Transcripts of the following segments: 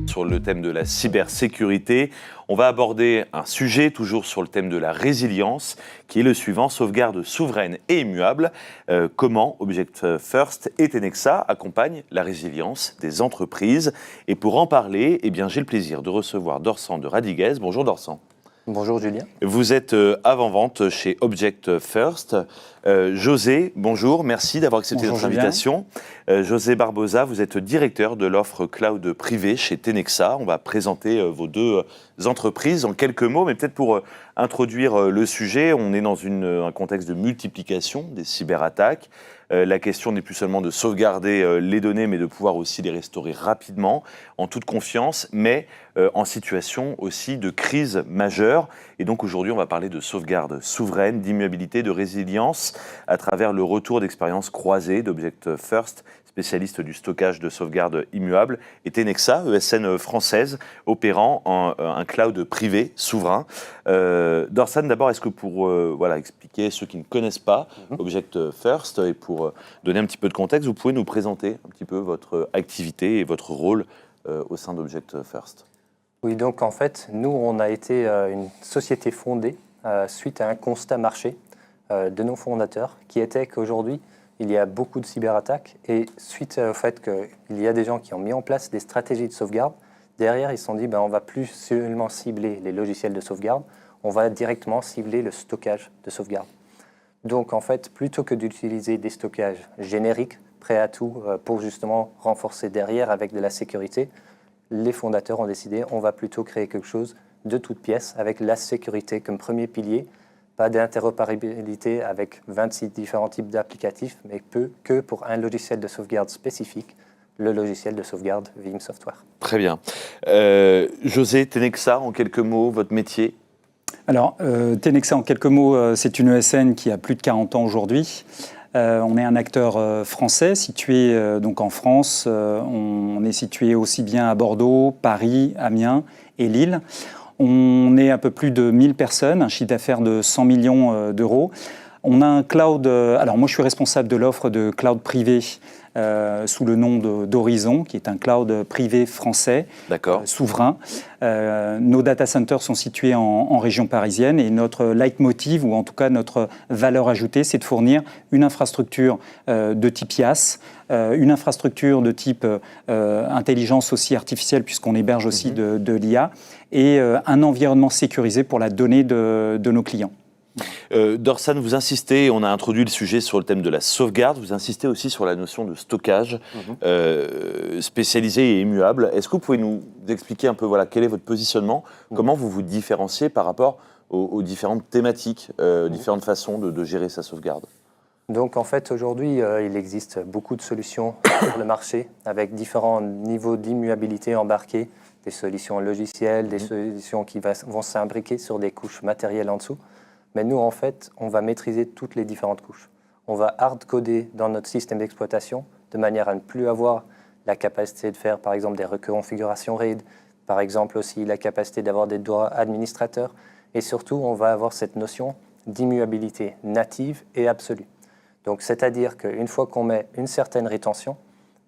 Sur le thème de la cybersécurité, on va aborder un sujet toujours sur le thème de la résilience, qui est le suivant, sauvegarde souveraine et immuable. Comment Object First et Tenexa accompagnent la résilience des entreprises. Et pour en parler, eh bien, j'ai le plaisir de recevoir Dorsan de Radiguez. Bonjour Dorsan. Bonjour Julien. Vous êtes avant-vente chez Object First. José, bonjour, merci d'avoir accepté notre invitation. José Barbosa, vous êtes directeur de l'offre cloud privée chez Tenexa. On va présenter vos deux entreprises en quelques mots, mais peut-être pour introduire le sujet, on est dans un contexte de multiplication des cyberattaques. La question n'est plus seulement de sauvegarder les données, mais de pouvoir aussi les restaurer rapidement, en toute confiance, mais en situation aussi de crise majeure. Et donc aujourd'hui, on va parler de sauvegarde souveraine, d'immuabilité, de résilience, à travers le retour d'expériences croisées d'Object First, spécialiste du stockage de sauvegarde immuable, et Tenexa, ESN française, opérant un cloud privé souverain. Dorsan, d'abord, est-ce que pour expliquer ceux qui ne connaissent pas Object First, et pour donner un petit peu de contexte, vous pouvez nous présenter un petit peu votre activité et votre rôle au sein d'Object First? Oui, donc en fait, nous, on a été une société fondée suite à un constat marché de nos fondateurs, qui était qu'aujourd'hui, il y a beaucoup de cyberattaques, et suite au fait qu'il y a des gens qui ont mis en place des stratégies de sauvegarde, derrière, ils se sont dit, on ne va plus seulement cibler les logiciels de sauvegarde, on va directement cibler le stockage de sauvegarde. Donc en fait, plutôt que d'utiliser des stockages génériques, prêts à tout, pour justement renforcer derrière avec de la sécurité, les fondateurs ont décidé, on va plutôt créer quelque chose de toute pièce, avec la sécurité comme premier pilier, pas d'interopérabilité avec 26 différents types d'applicatifs, mais que pour un logiciel de sauvegarde spécifique, le logiciel de sauvegarde Veeam Software. Très bien. José, Tenexa, en quelques mots, votre métier? Alors, Tenexa, en quelques mots, c'est une ESN qui a plus de 40 ans aujourd'hui. On est un acteur français situé donc en France. On est situé aussi bien à Bordeaux, Paris, Amiens et Lille. On est un peu plus de 1000 personnes, un chiffre d'affaires de 100 millions d'euros. On a un cloud, alors moi je suis responsable de l'offre de cloud privé sous le nom d'Horizon, qui est un cloud privé français, souverain. Nos data centers sont situés en région parisienne, et notre leitmotiv, ou en tout cas notre valeur ajoutée, c'est de fournir une infrastructure de type IaaS, une infrastructure de type intelligence aussi artificielle, puisqu'on héberge aussi de l'IA, et un environnement sécurisé pour la donnée de nos clients. Dorsan, vous insistez, on a introduit le sujet sur le thème de la sauvegarde, vous insistez aussi sur la notion de stockage spécialisé et immuable. Est-ce que vous pouvez nous expliquer un peu quel est votre positionnement, comment vous vous différenciez par rapport aux différentes thématiques, différentes façons de gérer sa sauvegarde? Donc en fait, aujourd'hui, il existe beaucoup de solutions sur le marché avec différents niveaux d'immuabilité embarqués, des solutions logicielles, des solutions qui vont s'imbriquer sur des couches matérielles en dessous. Mais nous, en fait, on va maîtriser toutes les différentes couches. On va hard-coder dans notre système d'exploitation de manière à ne plus avoir la capacité de faire, par exemple, des reconfigurations RAID, par exemple aussi la capacité d'avoir des droits administrateurs. Et surtout, on va avoir cette notion d'immuabilité native et absolue. Donc, c'est-à-dire qu'une fois qu'on met une certaine rétention,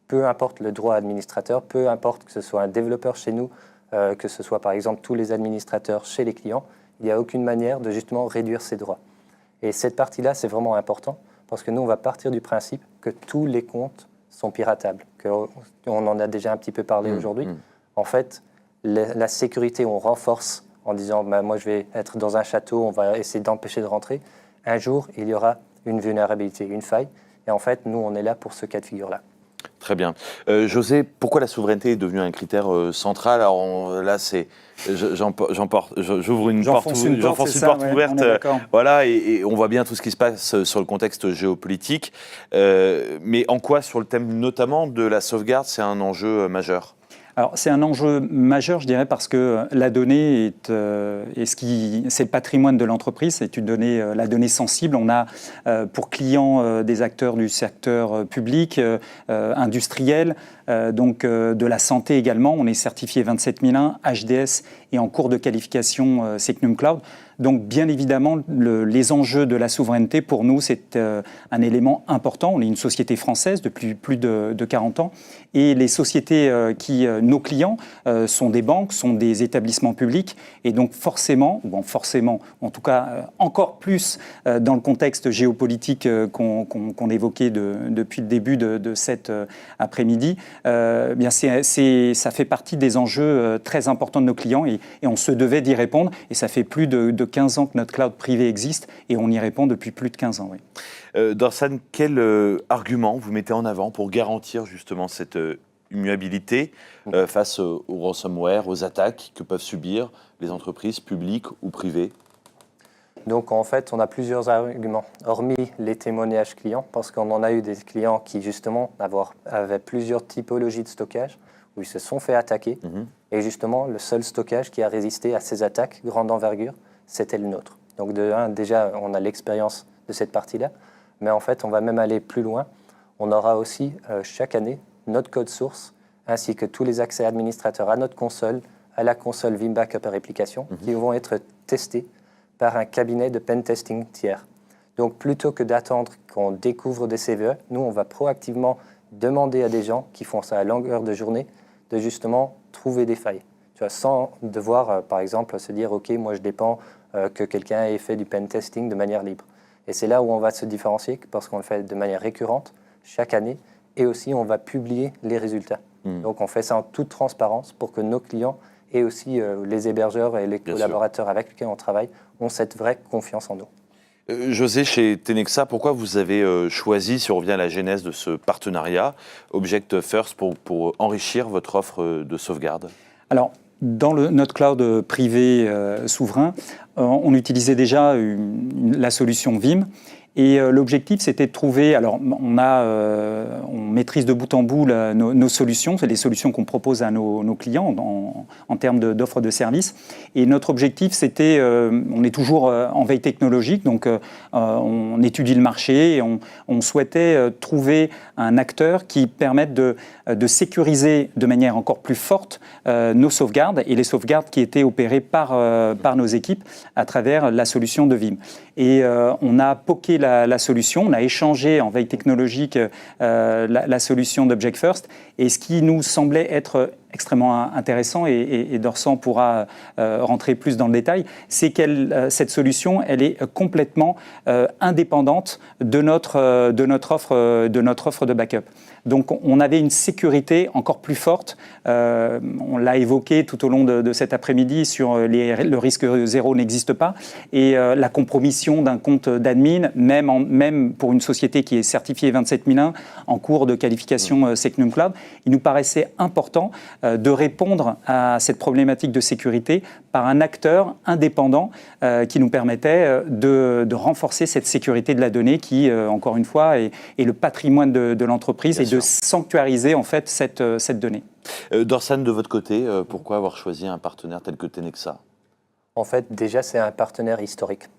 peu importe le droit administrateur, peu importe que ce soit un développeur chez nous, que ce soit par exemple tous les administrateurs chez les clients, il n'y a aucune manière de justement réduire ces droits. Et cette partie-là, c'est vraiment important, parce que nous, on va partir du principe que tous les comptes sont piratables, qu'on en a déjà un petit peu parlé aujourd'hui. En fait, la sécurité, on renforce en disant moi, je vais être dans un château, on va essayer d'empêcher de rentrer. Un jour, il y aura une vulnérabilité, une faille. Et en fait, nous, on est là pour ce cas de figure-là. Très bien. José, pourquoi la souveraineté est devenue un critère central? Alors là, j'ouvre une porte ouverte. Et on voit bien tout ce qui se passe sur le contexte géopolitique. Mais en quoi, sur le thème notamment de la sauvegarde, c'est un enjeu majeur? Alors, c'est un enjeu majeur, je dirais, parce que la donnée c'est le patrimoine de l'entreprise, c'est une donnée, la donnée sensible. On a pour clients des acteurs du secteur public, industriel, donc de la santé également. On est certifié 27001, HDS et en cours de qualification Secnum Cloud. Donc, bien évidemment, les enjeux de la souveraineté, pour nous, c'est un élément important. On est une société française depuis plus de 40 ans. Et les sociétés nos clients, sont des banques, sont des établissements publics. Et donc, forcément, en tout cas, encore plus dans le contexte géopolitique qu'on évoquait depuis le début de cet après-midi, bien ça fait partie des enjeux très importants de nos clients et on se devait d'y répondre. Et ça fait plus de 15 ans que notre cloud privé existe et on y répond depuis plus de 15 ans. Oui. Dorsan, quel argument vous mettez en avant pour garantir justement cette immuabilité face au ransomware, aux attaques que peuvent subir les entreprises publiques ou privées? Donc en fait, on a plusieurs arguments, hormis les témoignages clients, parce qu'on en a eu des clients qui justement avaient plusieurs typologies de stockage, où ils se sont fait attaquer, et justement le seul stockage qui a résisté à ces attaques grande envergure, c'était le nôtre. Donc de un, déjà, on a l'expérience de cette partie-là, mais en fait, on va même aller plus loin. On aura aussi chaque année notre code source, ainsi que tous les accès administrateurs à notre console, à la console Vim Backup et Réplication, qui vont être testés par un cabinet de pen testing tiers. Donc plutôt que d'attendre qu'on découvre des CVE, nous, on va proactivement demander à des gens qui font ça à longueur de journée de justement trouver des failles. Tu vois, sans devoir, par exemple, se dire « Ok, moi je dépends que quelqu'un ait fait du pen testing de manière libre ». Et c'est là où on va se différencier parce qu'on le fait de manière récurrente, chaque année, et aussi on va publier les résultats. Donc on fait ça en toute transparence pour que nos clients et aussi les hébergeurs et les collaborateurs avec lesquels on travaille ont cette vraie confiance en nous. José, chez Tenexa, pourquoi vous avez choisi, si on revient à la genèse de ce partenariat, Object First pour enrichir votre offre de sauvegarde? Alors, dans notre cloud privé souverain, on utilisait déjà la solution Vim. Et l'objectif, c'était de trouver... Alors, on maîtrise de bout en bout nos solutions. C'est les solutions qu'on propose à nos clients en termes d'offres de services. Et notre objectif, c'était... on est toujours en veille technologique, donc on étudie le marché et on souhaitait trouver un acteur qui permette de sécuriser de manière encore plus forte nos sauvegardes et les sauvegardes qui étaient opérées par nos équipes à travers la solution de Vim. Et on a poké la solution, on a échangé en veille technologique la solution d'Object First. Et ce qui nous semblait être extrêmement intéressant, et Dorsan pourra rentrer plus dans le détail, c'est que cette solution, elle est complètement indépendante de notre offre de backup. Donc on avait une sécurité encore plus forte. On l'a évoqué tout au long de cet après-midi sur le risque zéro n'existe pas. Et la compromission d'un compte d'admin, même pour une société qui est certifiée 27001 en cours de qualification Secnum Cloud, il nous paraissait important de répondre à cette problématique de sécurité par un acteur indépendant qui nous permettait de renforcer cette sécurité de la donnée qui, encore une fois, est le patrimoine de l'entreprise. Bien et sûr. De sanctuariser en fait cette donnée. Dorsan, de votre côté, pourquoi avoir choisi un partenaire tel que Tenexa? En fait, déjà, c'est un partenaire historique.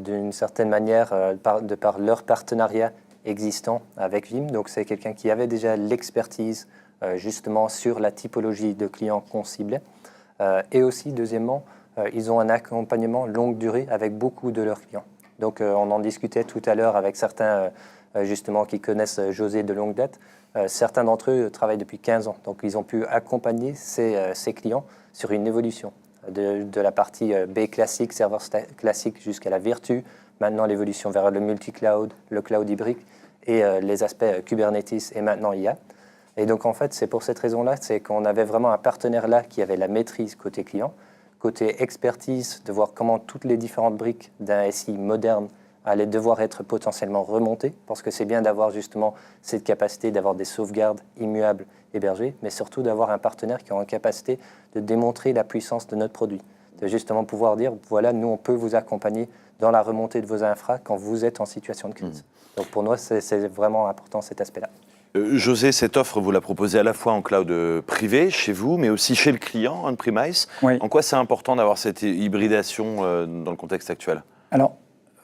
D'une certaine manière, de par leur partenariat existant avec Vim. Donc, c'est quelqu'un qui avait déjà l'expertise justement sur la typologie de clients qu'on ciblait. Et aussi, deuxièmement, ils ont un accompagnement longue durée avec beaucoup de leurs clients. Donc, on en discutait tout à l'heure avec certains justement qui connaissent José de longue date. Certains d'entre eux travaillent depuis 15 ans. Donc, ils ont pu accompagner ces clients sur une évolution de la partie B classique, serveur classique jusqu'à la Virtu. Maintenant, l'évolution vers le multi-cloud, le cloud hybride et les aspects Kubernetes et maintenant IA. Et donc, en fait, c'est pour cette raison-là, c'est qu'on avait vraiment un partenaire là qui avait la maîtrise côté client, côté expertise, de voir comment toutes les différentes briques d'un SI moderne allaient devoir être potentiellement remontées, parce que c'est bien d'avoir justement cette capacité d'avoir des sauvegardes immuables hébergées, mais surtout d'avoir un partenaire qui a une capacité de démontrer la puissance de notre produit, de justement pouvoir dire, voilà, nous, on peut vous accompagner dans la remontée de vos infras quand vous êtes en situation de crise. Donc pour nous, c'est vraiment important cet aspect-là. José, cette offre, vous la proposez à la fois en cloud privé, chez vous, mais aussi chez le client, on-premise. Oui. En quoi c'est important d'avoir cette hybridation dans le contexte actuel? Alors,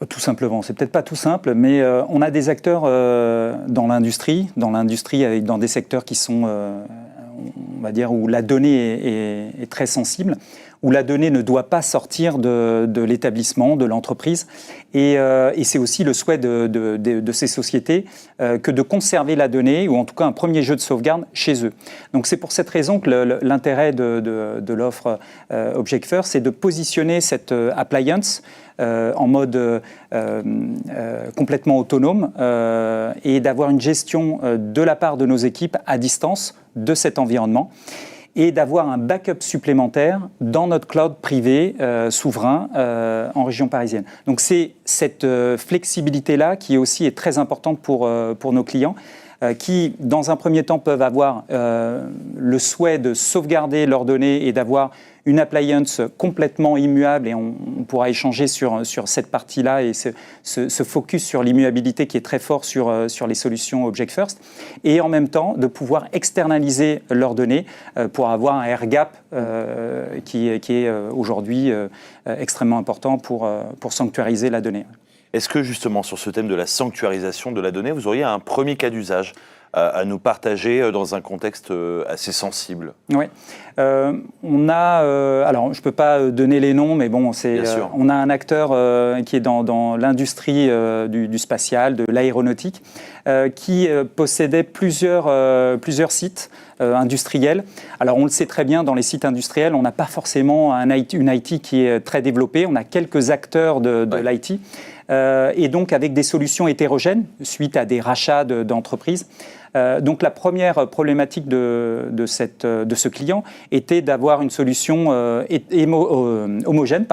tout simplement, c'est peut-être pas tout simple, mais on a des acteurs dans l'industrie dans des secteurs qui sont, on va dire, où la donnée est très sensible, où la donnée ne doit pas sortir de l'établissement, de l'entreprise. Et c'est aussi le souhait de ces sociétés que de conserver la donnée, ou en tout cas un premier jeu de sauvegarde chez eux. Donc c'est pour cette raison que l'intérêt de l'offre Object First, c'est de positionner cette appliance en mode complètement autonome et d'avoir une gestion de la part de nos équipes à distance de cet environnement, et d'avoir un backup supplémentaire dans notre cloud privé souverain en région parisienne. Donc c'est cette flexibilité-là qui aussi est très importante pour nos clients, qui, dans un premier temps, peuvent avoir le souhait de sauvegarder leurs données et d'avoir une appliance complètement immuable, et on pourra échanger sur cette partie-là et ce focus sur l'immuabilité qui est très fort sur les solutions Object First, et en même temps de pouvoir externaliser leurs données pour avoir un air gap qui est aujourd'hui extrêmement important pour sanctuariser la donnée. Est-ce que justement sur ce thème de la sanctuarisation de la donnée, vous auriez un premier cas d'usage à nous partager dans un contexte assez sensible? Oui. On a, alors je ne peux pas donner les noms, mais bon, on a un acteur qui est dans l'industrie du spatial, de l'aéronautique, qui possédait plusieurs sites industriels. Alors on le sait très bien, dans les sites industriels, on n'a pas forcément une IT qui est très développée, on a quelques acteurs de l'IT, et donc avec des solutions hétérogènes suite à des rachats d'entreprises. Donc la première problématique de ce client était d'avoir une solution homogène,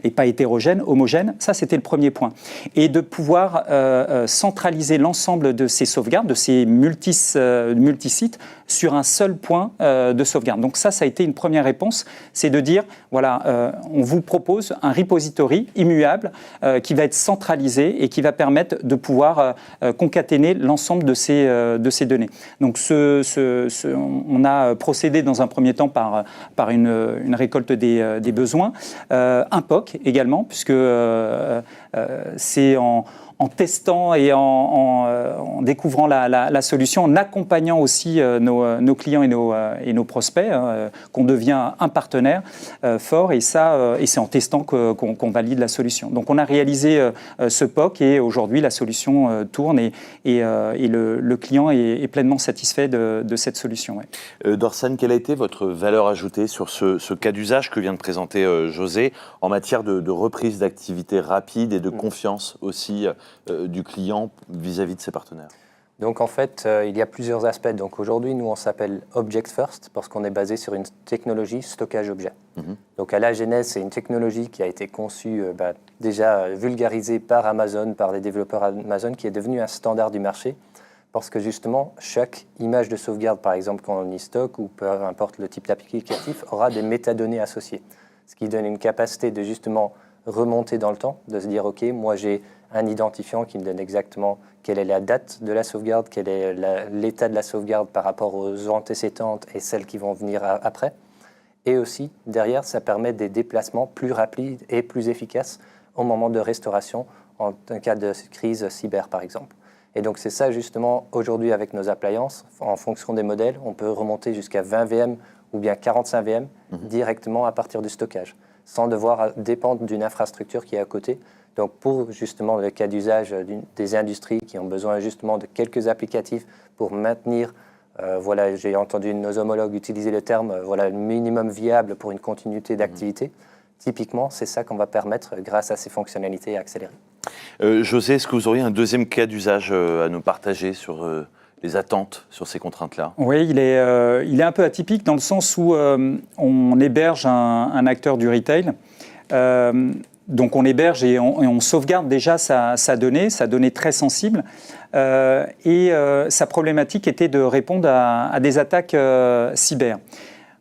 et pas hétérogène, homogène. Ça, c'était le premier point. Et de pouvoir centraliser l'ensemble de ces sauvegardes, de ces multisites, sur un seul point de sauvegarde. Donc ça a été une première réponse, c'est de dire, voilà, on vous propose un repository immuable qui va être centralisé et qui va permettre de pouvoir concaténer l'ensemble de ces données. Donc on a procédé dans un premier temps par une récolte des besoins, un POC également, puisque c'est en testant et en découvrant la solution, en accompagnant aussi nos clients et nos prospects, qu'on devient un partenaire fort, et c'est en testant qu'on valide la solution. Donc on a réalisé ce POC, et aujourd'hui la solution tourne, et le client est pleinement satisfait de cette solution. Ouais. Dorsan, quelle a été votre valeur ajoutée sur ce cas d'usage que vient de présenter José en matière de reprise d'activité rapide et de confiance aussi du client vis-à-vis de ses partenaires? Donc en fait, il y a plusieurs aspects. Donc aujourd'hui, nous, on s'appelle Object First parce qu'on est basé sur une technologie stockage objet. Donc à la genèse, c'est une technologie qui a été conçue, déjà vulgarisée par Amazon, par les développeurs Amazon, qui est devenue un standard du marché, parce que justement, chaque image de sauvegarde, par exemple, quand on y stocke, ou peu importe le type d'applicatif, aura des métadonnées associées. Ce qui donne une capacité de justement remonter dans le temps, de se dire, OK, moi j'ai un identifiant qui me donne exactement quelle est la date de la sauvegarde, quel est l'état de la sauvegarde par rapport aux antécédentes et celles qui vont venir après. Et aussi, derrière, ça permet des déplacements plus rapides et plus efficaces au moment de restauration, en cas de crise cyber, par exemple. Et donc, c'est ça, justement, aujourd'hui, avec nos appliances, en fonction des modèles, on peut remonter jusqu'à 20 VM ou bien 45 VM directement à partir du stockage, sans devoir dépendre d'une infrastructure qui est à côté. Donc pour justement le cas d'usage des industries qui ont besoin justement de quelques applicatifs pour maintenir, j'ai entendu nos homologues utiliser le terme, le minimum viable pour une continuité d'activité. Typiquement, c'est ça qu'on va permettre grâce à ces fonctionnalités accélérées. José, est-ce que vous auriez un deuxième cas d'usage à nous partager sur les attentes sur ces contraintes-là? Oui, il est un peu atypique dans le sens où on héberge un acteur du retail. Donc on héberge et on sauvegarde déjà sa donnée très sensible. Et sa problématique était de répondre à des attaques cyber.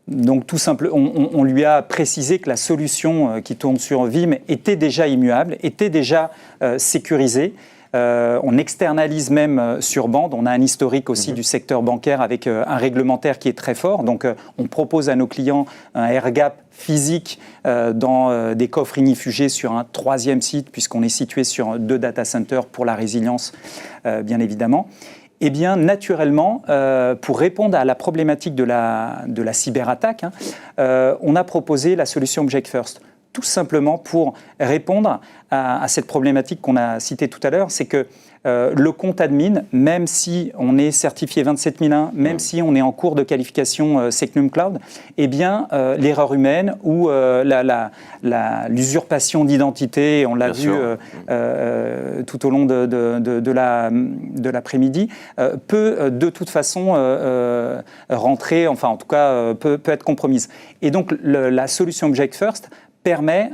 Donc tout simple, on lui a précisé que la solution qui tourne sur Vim était déjà immuable, était déjà sécurisée. On externalise même sur bande. On a un historique aussi du secteur bancaire avec un réglementaire qui est très fort. Donc, on propose à nos clients un air gap physique dans des coffres ignifugés sur un 3e site, puisqu'on est situé sur 2 data centers pour la résilience, bien évidemment. Eh bien, naturellement, pour répondre à la problématique de la cyberattaque, on a proposé la solution Object First. Tout simplement pour répondre à cette problématique qu'on a citée tout à l'heure, c'est que le compte admin, même si on est certifié 27001, même si on est en cours de qualification Secnum Cloud, eh bien, l'erreur humaine ou l'usurpation d'identité, on l'a vu tout au long de l'après-midi, peut de toute façon rentrer, enfin en tout cas peut être compromise. Et donc la solution Object First permet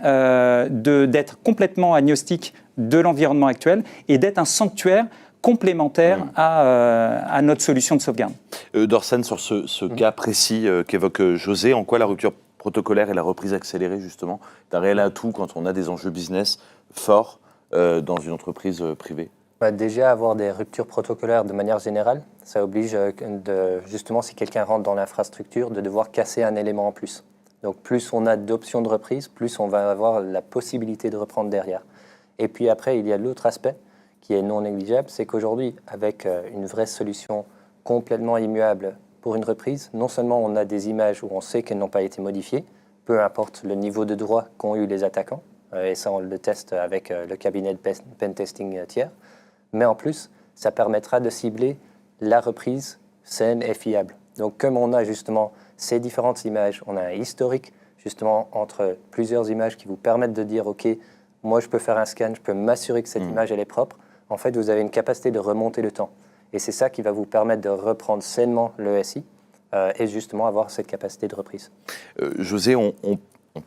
d'être complètement agnostique de l'environnement actuel et d'être un sanctuaire complémentaire à notre solution de sauvegarde. Dorsen, sur ce cas précis qu'évoque José, en quoi la rupture protocolaire et la reprise accélérée, justement, est un réel atout quand on a des enjeux business forts dans une entreprise privée? Déjà, avoir des ruptures protocolaires de manière générale, ça oblige justement, si quelqu'un rentre dans l'infrastructure, de devoir casser un élément en plus. Donc plus on a d'options de reprise, plus on va avoir la possibilité de reprendre derrière. Et puis après, il y a l'autre aspect qui est non négligeable, c'est qu'aujourd'hui, avec une vraie solution complètement immuable pour une reprise, non seulement on a des images où on sait qu'elles n'ont pas été modifiées, peu importe le niveau de droit qu'ont eu les attaquants, et ça on le teste avec le cabinet de pentesting tiers, mais en plus, ça permettra de cibler la reprise saine et fiable. Donc comme on a justement ces différentes images, on a un historique justement entre plusieurs images qui vous permettent de dire « Ok, moi je peux faire un scan, je peux m'assurer que cette image elle est propre », en fait vous avez une capacité de remonter le temps. Et c'est ça qui va vous permettre de reprendre sainement le SI et justement avoir cette capacité de reprise. José, on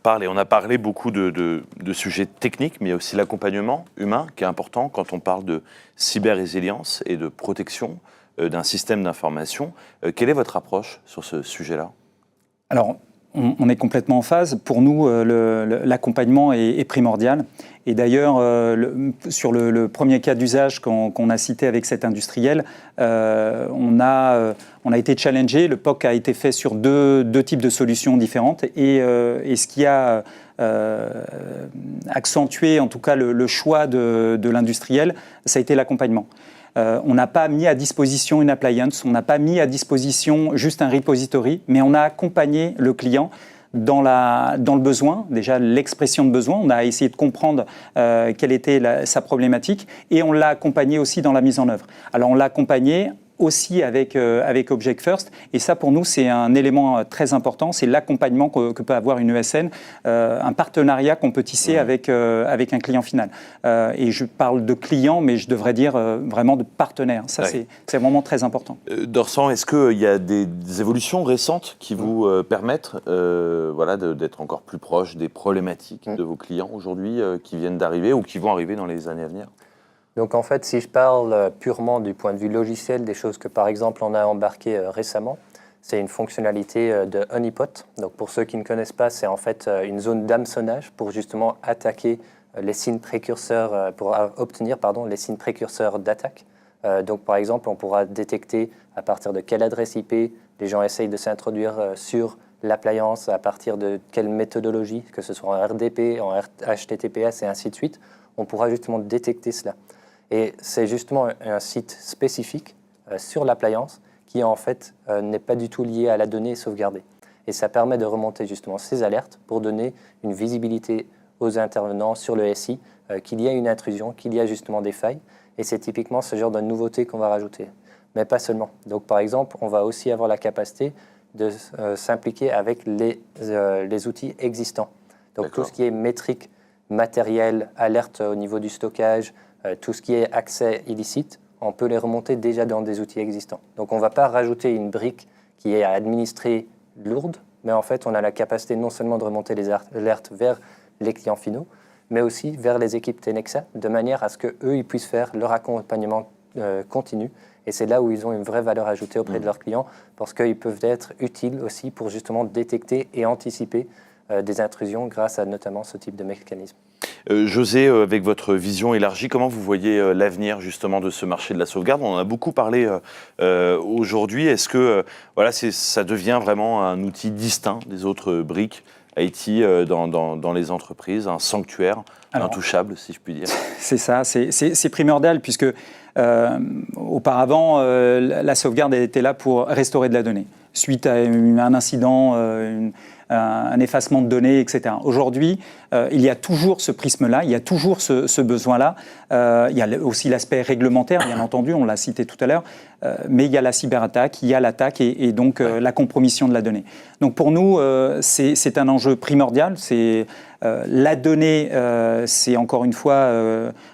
parle et on a parlé beaucoup de sujets techniques, mais il y a aussi l'accompagnement humain qui est important quand on parle de cyber-résilience et de protection d'un système d'information. Quelle est votre approche sur ce sujet-là ? Alors, on est complètement en phase. Pour nous, l'accompagnement est primordial. Et d'ailleurs, sur le premier cas d'usage qu'on a cité avec cet industriel, on a été challengé. Le POC a été fait sur deux types de solutions différentes. Et ce qui a accentué, en tout cas, le choix de l'industriel, ça a été l'accompagnement. On n'a pas mis à disposition une appliance, on n'a pas mis à disposition juste un repository, mais on a accompagné le client dans le besoin, déjà l'expression de besoin. On a essayé de comprendre quelle était sa problématique et on l'a accompagné aussi dans la mise en œuvre. Alors on l'a accompagné aussi avec Object First. Et ça, pour nous, c'est un élément très important. C'est l'accompagnement que peut avoir une ESN, un partenariat qu'on peut tisser avec un client final. Et je parle de client, mais je devrais dire vraiment de partenaire. Ça, c'est vraiment très important. Dorsen, est-ce qu'il y a des évolutions récentes qui vous permettent d'être encore plus proche des problématiques de vos clients aujourd'hui qui viennent d'arriver ou qui vont arriver dans les années à venir ? Donc en fait, si je parle purement du point de vue logiciel, des choses que par exemple on a embarquées récemment, c'est une fonctionnalité de honeypot. Donc pour ceux qui ne connaissent pas, c'est en fait une zone d'hameçonnage pour justement attaquer les signes précurseurs, pour obtenir les signes précurseurs d'attaque. Donc par exemple, on pourra détecter à partir de quelle adresse IP les gens essayent de s'introduire sur l'appliance, à partir de quelle méthodologie, que ce soit en RDP, en HTTPS et ainsi de suite. On pourra justement détecter cela. Et c'est justement un site spécifique sur l'appliance qui en fait n'est pas du tout lié à la donnée sauvegardée. Et ça permet de remonter justement ces alertes pour donner une visibilité aux intervenants sur le SI qu'il y a une intrusion, qu'il y a justement des failles. Et c'est typiquement ce genre de nouveauté qu'on va rajouter. Mais pas seulement. Donc par exemple, on va aussi avoir la capacité de s'impliquer avec les outils existants. Donc tout ce qui est métrique, matériel, alerte au niveau du stockage, tout ce qui est accès illicite, on peut les remonter déjà dans des outils existants. Donc on ne va pas rajouter une brique qui est à administrer lourde, mais en fait on a la capacité non seulement de remonter les alertes vers les clients finaux, mais aussi vers les équipes Tenexa, de manière à ce qu'eux ils puissent faire leur accompagnement continu. Et c'est là où ils ont une vraie valeur ajoutée auprès de leurs clients, parce qu'ils peuvent être utiles aussi pour justement détecter et anticiper des intrusions grâce à notamment ce type de mécanisme. José, avec votre vision élargie, comment vous voyez l'avenir justement de ce marché de la sauvegarde? On en a beaucoup parlé aujourd'hui. Est-ce que ça devient vraiment un outil distinct des autres briques IT dans les entreprises, un sanctuaire intouchable, si je puis dire? C'est ça, c'est primordial puisque auparavant, la sauvegarde était là pour restaurer de la donnée. Suite à un incident, un effacement de données, etc. Aujourd'hui, il y a toujours ce prisme-là, il y a toujours ce besoin-là. Il y a aussi l'aspect réglementaire, bien entendu, on l'a cité tout à l'heure, mais il y a la cyberattaque, il y a l'attaque et donc la compromission de la donnée. Donc pour nous, c'est un enjeu primordial. La donnée, c'est encore une fois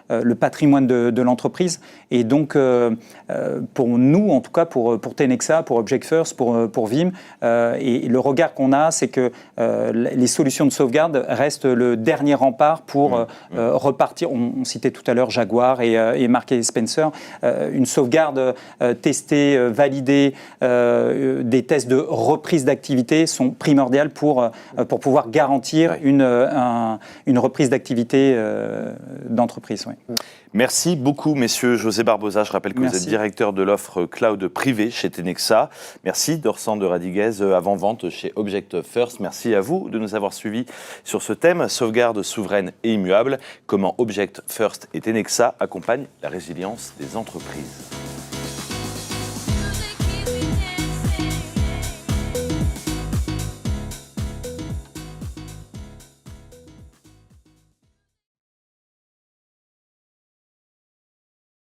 le patrimoine de l'entreprise. Et donc, pour nous, en tout cas pour Tenexa, pour Object First, pour Vim, et le regard qu'on a, c'est que les solutions de sauvegarde restent le dernier rempart pour repartir. On citait tout à l'heure Jaguar et Marks & Spencer. Une sauvegarde testée, validée, des tests de reprise d'activité sont primordiales pour pouvoir garantir une reprise d'activité d'entreprise. Oui. Merci beaucoup, messieurs. José Barbosa, je rappelle que vous êtes directeur de l'offre cloud privée chez Tenexa. Merci, Dorsan de Radiguez, avant-vente chez Object First. Merci à vous de nous avoir suivis sur ce thème, sauvegarde souveraine et immuable, comment Object First et Tenexa accompagnent la résilience des entreprises.